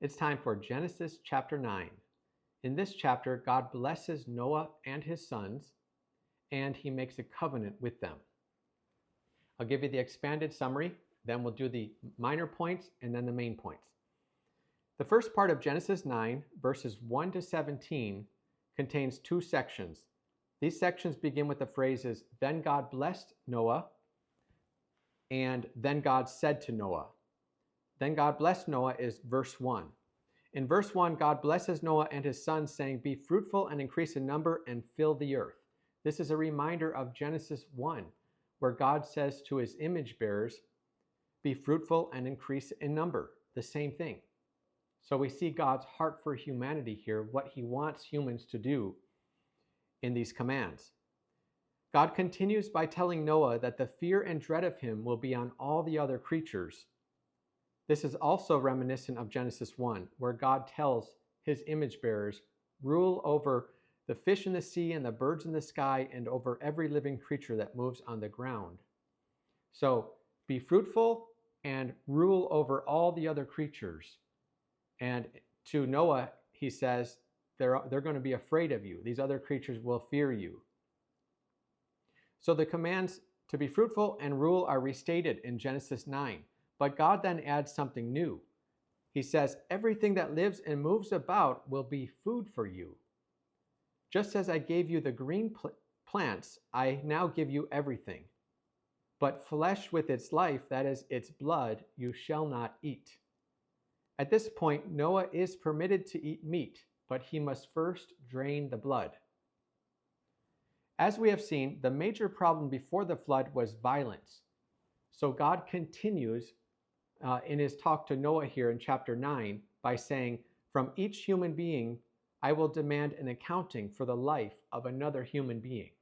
It's time for Genesis chapter 9. In this chapter, God blesses Noah and his sons, and he makes a covenant with them. I'll give you the expanded summary, then we'll do the minor points and then the main points. The first part of Genesis 9, verses 1 to 17, contains two sections. These sections begin with the phrases, "Then God blessed Noah," and "Then God said to Noah." "Then God blessed Noah" is verse 1. In verse 1, God blesses Noah and his sons, saying, "Be fruitful and increase in number and fill the earth." This is a reminder of Genesis 1, where God says to his image bearers, "Be fruitful and increase in number," the same thing. So we see God's heart for humanity here, what he wants humans to do in these commands. God continues by telling Noah that the fear and dread of him will be on all the other creatures. This is also reminiscent of Genesis 1, where God tells his image bearers, "Rule over the fish in the sea and the birds in the sky and over every living creature that moves on the ground." So be fruitful and rule over all the other creatures. And to Noah, he says, they're going to be afraid of you. These other creatures will fear you. So the commands to be fruitful and rule are restated in Genesis 9. But God then adds something new. He says, "Everything that lives and moves about will be food for you. Just as I gave you the green plants, I now give you everything. But flesh with its life, that is, its blood, you shall not eat." At this point, Noah is permitted to eat meat, but he must first drain the blood. As we have seen, the major problem before the flood was violence. So God continues in his talk to Noah here in chapter 9 by saying, "From each human being, I will demand an accounting for the life of another human being.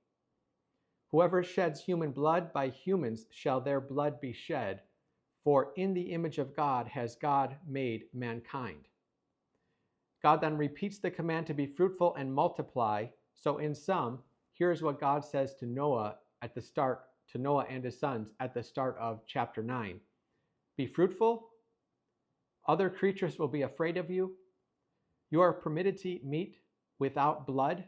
Whoever sheds human blood, by humans shall their blood be shed, for in the image of God has God made mankind." God then repeats the command to be fruitful and multiply. So in sum, here's what God says to Noah at the start, to Noah and his sons at the start of chapter 9. Be fruitful. Other creatures will be afraid of you. You are permitted to eat meat without blood.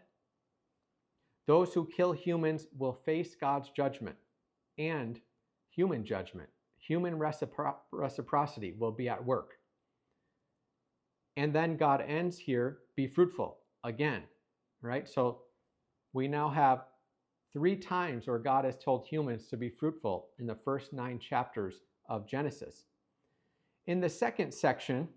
Those who kill humans will face God's judgment and human judgment. Human reciprocity will be at work. And then God ends here, "Be fruitful," again, right? So we now have 3 times where God has told humans to be fruitful in the first 9 chapters of Genesis. In the second section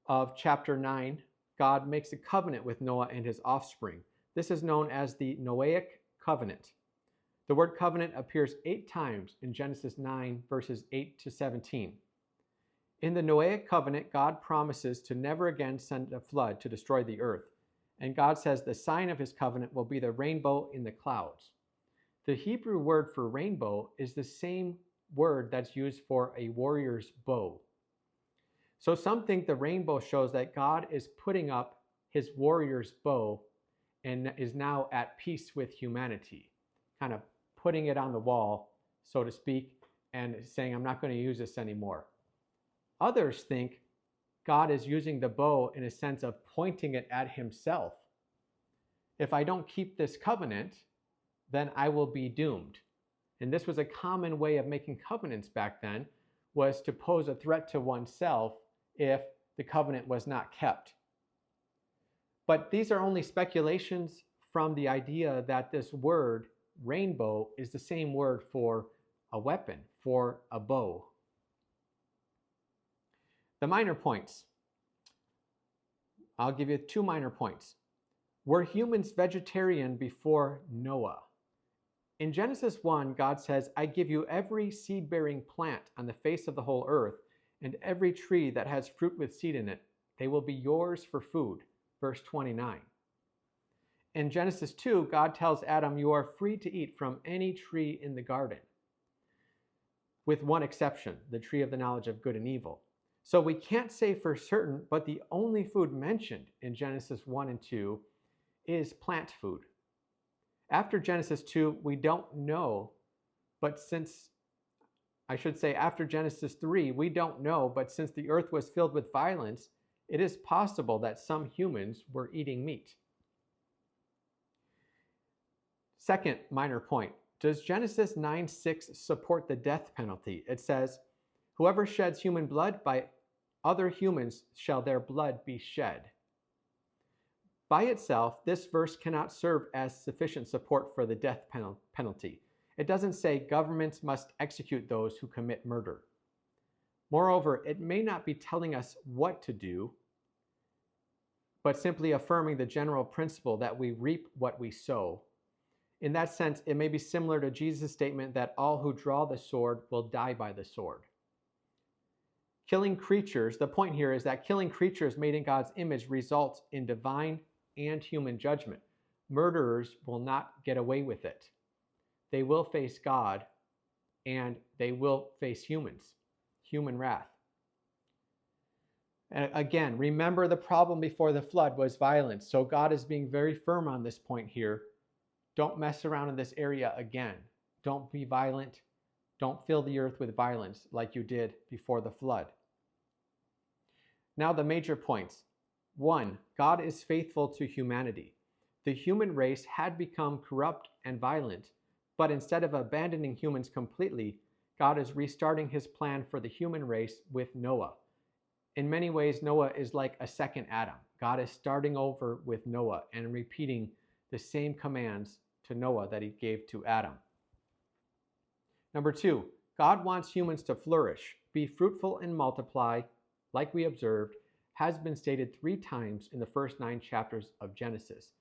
of chapter 9, God makes a covenant with Noah and his offspring. This is known as the Noahic covenant. The word covenant appears 8 times in Genesis 9, verses 8 to 17. In the Noahic covenant, God promises to never again send a flood to destroy the earth. And God says the sign of his covenant will be the rainbow in the clouds. The Hebrew word for rainbow is the same word that's used for a warrior's bow. So some think the rainbow shows that God is putting up his warrior's bow and is now at peace with humanity, kind of putting it on the wall, so to speak, and saying, "I'm not going to use this anymore." Others think God is using the bow in a sense of pointing it at himself. If I don't keep this covenant, then I will be doomed. And this was a common way of making covenants back then, was to pose a threat to oneself if the covenant was not kept. But these are only speculations from the idea that this word, rainbow, is the same word for a weapon, for a bow. The minor points. I'll give you 2 minor points. Were humans vegetarian before Noah? In Genesis 1, God says, "I give you every seed-bearing plant on the face of the whole earth, and every tree that has fruit with seed in it. They will be yours for food." Verse 29. In Genesis 2, God tells Adam, "You are free to eat from any tree in the garden," with one exception, the tree of the knowledge of good and evil. So we can't say for certain, but the only food mentioned in Genesis 1 and 2 is plant food. After Genesis 2, we don't know, but since, I should say after Genesis 3, we don't know, but since the earth was filled with violence it is possible that some humans were eating meat. Second minor point, does Genesis 9:6 support the death penalty? It says, whoever sheds human blood, by other humans shall their blood be shed. By itself, this verse cannot serve as sufficient support for the death penalty. It doesn't say governments must execute those who commit murder. Moreover, it may not be telling us what to do, but simply affirming the general principle that we reap what we sow. In that sense, it may be similar to Jesus' statement that all who draw the sword will die by the sword. Killing creatures, the point here is that killing creatures made in God's image results in divine and human judgment. Murderers will not get away with it. They will face God, and they will face human wrath. And again, remember the problem before the flood was violence. So God is being very firm on this point here. Don't mess around in this area again. Don't be violent. Don't fill the earth with violence like you did before the flood. Now the major points. 1, God is faithful to humanity. The human race had become corrupt and violent, but instead of abandoning humans completely, God is restarting his plan for the human race with Noah. In many ways, Noah is like a second Adam. God is starting over with Noah and repeating the same commands to Noah that he gave to Adam. Number 2, God wants humans to flourish, be fruitful and multiply, like we observed, has been stated 3 times in the first 9 chapters of Genesis.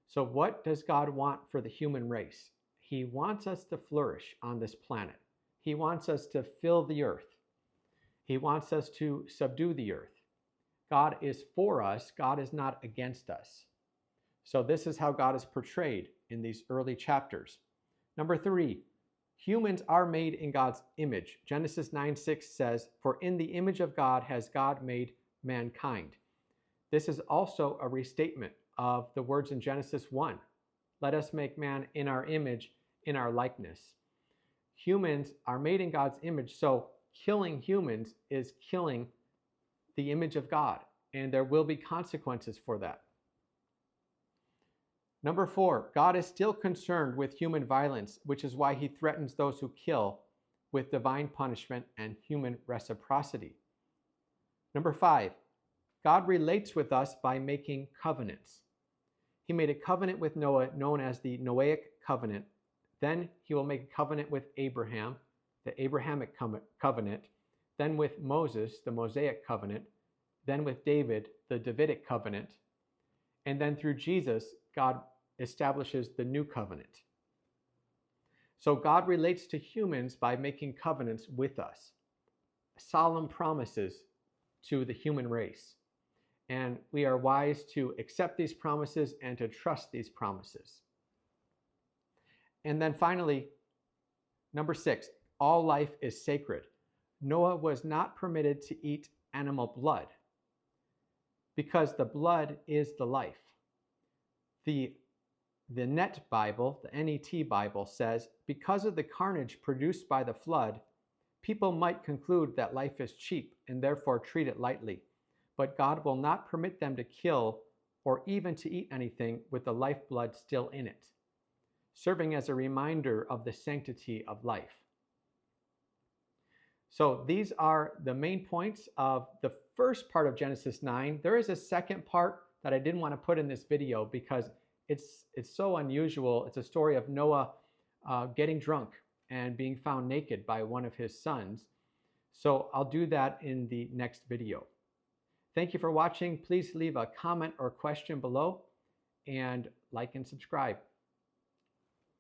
So what does God want for the human race? He wants us to flourish on this planet. He wants us to fill the earth. He wants us to subdue the earth. God is for us. God is not against us. So this is how God is portrayed in these early chapters. Number 3, humans are made in God's image. Genesis 9:6 says, for in the image of God has God made mankind. This is also a restatement of the words in Genesis 1. Let us make man in our image, in our likeness. Humans are made in God's image, so killing humans is killing the image of God, and there will be consequences for that. Number 4, God is still concerned with human violence, which is why he threatens those who kill with divine punishment and human reciprocity. Number 5, God relates with us by making covenants. He made a covenant with Noah known as the Noahic covenant. Then he will make a covenant with Abraham, the Abrahamic covenant, then with Moses, the Mosaic covenant, then with David, the Davidic covenant, and then through Jesus, God establishes the new covenant. So God relates to humans by making covenants with us, solemn promises to the human race. And we are wise to accept these promises and to trust these promises. And then finally, number 6, all life is sacred. Noah was not permitted to eat animal blood because the blood is the life. The NET Bible, the NET Bible says, because of the carnage produced by the flood, people might conclude that life is cheap and therefore treat it lightly. But God will not permit them to kill or even to eat anything with the lifeblood still in it, serving as a reminder of the sanctity of life. So these are the main points of the first part of Genesis 9. There is a second part that I didn't want to put in this video because it's so unusual. It's a story of Noah getting drunk and being found naked by one of his sons. So I'll do that in the next video. Thank you for watching. Please leave a comment or question below and like and subscribe.